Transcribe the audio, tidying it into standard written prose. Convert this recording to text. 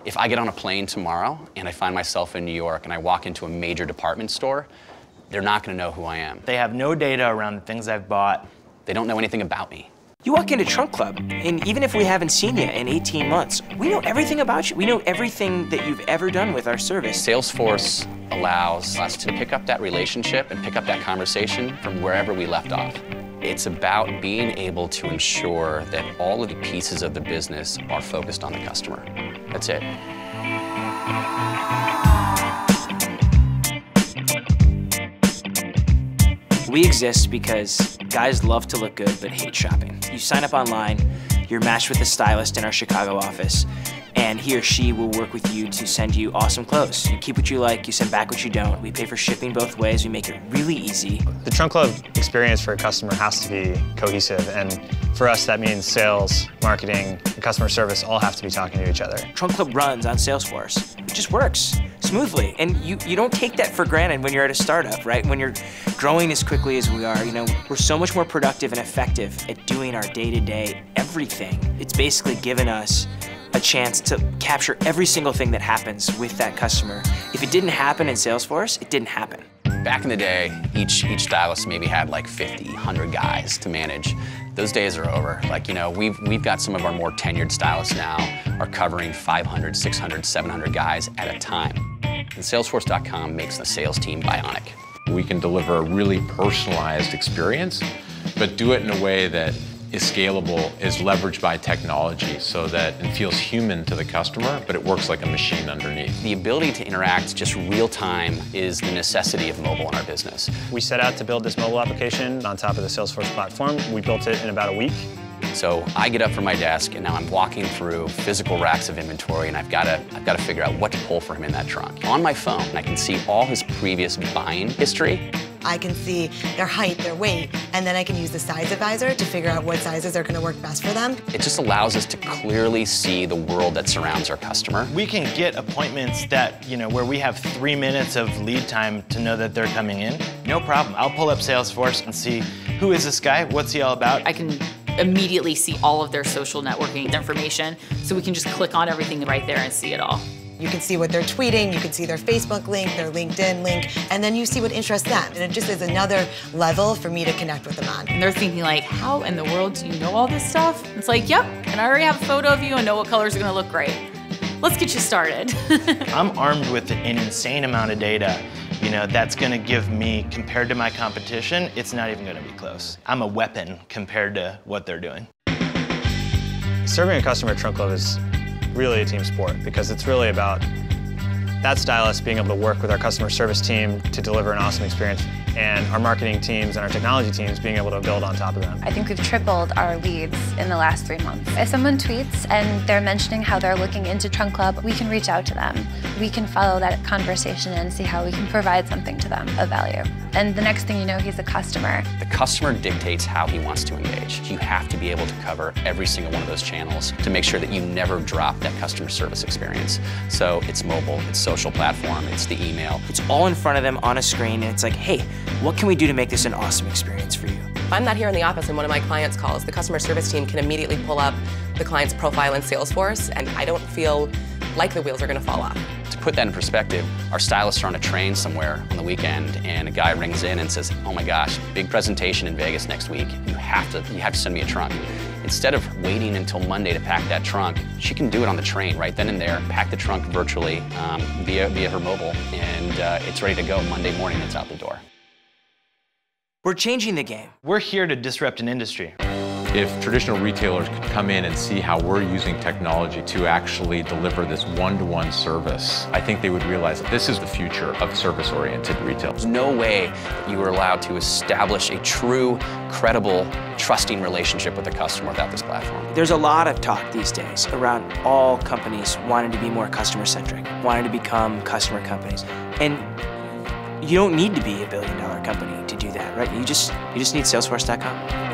If I get on a plane tomorrow and I find myself in New York and I walk into a major department store, they're not going to know who I am. They have no data around the things I've bought. They don't know anything about me. You walk into Trunk Club, and even if we haven't seen you in 18 months, we know everything about you. We know everything that you've ever done with our service. Salesforce allows us to pick up that relationship and pick up that conversation from wherever we left off. It's about being able to ensure that all of the pieces of the business are focused on the customer. That's it. We exist because guys love to look good but hate shopping. You sign up online, you're matched with a stylist in our Chicago office, and he or she will work with you to send you awesome clothes. You keep what you like, you send back what you don't. We pay for shipping both ways, we make it really easy. The Trunk Club experience for a customer has to be cohesive, and for us that means sales, marketing, and customer service all have to be talking to each other. Trunk Club runs on Salesforce. It just works smoothly, and you don't take that for granted when you're at a startup, right? When you're growing as quickly as we are, we're so much more productive and effective at doing our day-to-day everything. It's basically given us a chance to capture every single thing that happens with that customer. If it didn't happen in Salesforce, it didn't happen. Back in the day, each stylist maybe had like 50, 100 guys to manage. Those days are over. We've got some of our more tenured stylists now are covering 500, 600, 700 guys at a time. And Salesforce.com makes the sales team bionic. We can deliver a really personalized experience, but do it in a way that is scalable, is leveraged by technology so that it feels human to the customer, but it works like a machine underneath. The ability to interact just real time is the necessity of mobile in our business. We set out to build this mobile application on top of the Salesforce platform. We built it in about a week. So I get up from my desk and now I'm walking through physical racks of inventory and I've got to figure out what to pull for him in that trunk. On my phone, I can see all his previous buying history. I can see their height, their weight, and then I can use the size advisor to figure out what sizes are going to work best for them. It just allows us to clearly see the world that surrounds our customer. We can get appointments that, where we have 3 minutes of lead time to know that they're coming in. No problem. I'll pull up Salesforce and see, who is this guy? What's he all about? I can immediately see all of their social networking information, so we can just click on everything right there and see it all. You can see what they're tweeting, you can see their Facebook link, their LinkedIn link, and then you see what interests them. And it just is another level for me to connect with them on. And they're thinking like, how in the world do you know all this stuff? It's like, yep, and I already have a photo of you and know what colors are gonna look great. Let's get you started. I'm armed with an insane amount of data, that's gonna give me, compared to my competition, it's not even gonna be close. I'm a weapon compared to what they're doing. Serving a customer at Trunk Club is really a team sport because it's really about that stylist being able to work with our customer service team to deliver an awesome experience and our marketing teams and our technology teams being able to build on top of them. I think we've tripled our leads in the last 3 months. If someone tweets and they're mentioning how they're looking into Trunk Club, we can reach out to them. We can follow that conversation and see how we can provide something to them of value. And the next thing you know, he's a customer. The customer dictates how he wants to engage. You have to be able to cover every single one of those channels to make sure that you never drop that customer service experience. So it's mobile, it's social platform, it's the email. It's all in front of them on a screen, and it's like, hey, what can we do to make this an awesome experience for you? If I'm not here in the office and one of my clients calls, the customer service team can immediately pull up the client's profile in Salesforce, and I don't feel like the wheels are going to fall off. To put that in perspective, our stylists are on a train somewhere on the weekend and a guy rings in and says, oh my gosh, big presentation in Vegas next week. You have to send me a trunk. Instead of waiting until Monday to pack that trunk, she can do it on the train right then and there, pack the trunk virtually via her mobile, and it's ready to go Monday morning, it's out the door. We're changing the game. We're here to disrupt an industry. If traditional retailers could come in and see how we're using technology to actually deliver this one-to-one service, I think they would realize that this is the future of service-oriented retail. There's no way that you are allowed to establish a true, credible, trusting relationship with the customer without this platform. There's a lot of talk these days around all companies wanting to be more customer-centric, wanting to become customer companies. And you don't need to be $1 billion company to do that, right? You just need Salesforce.com.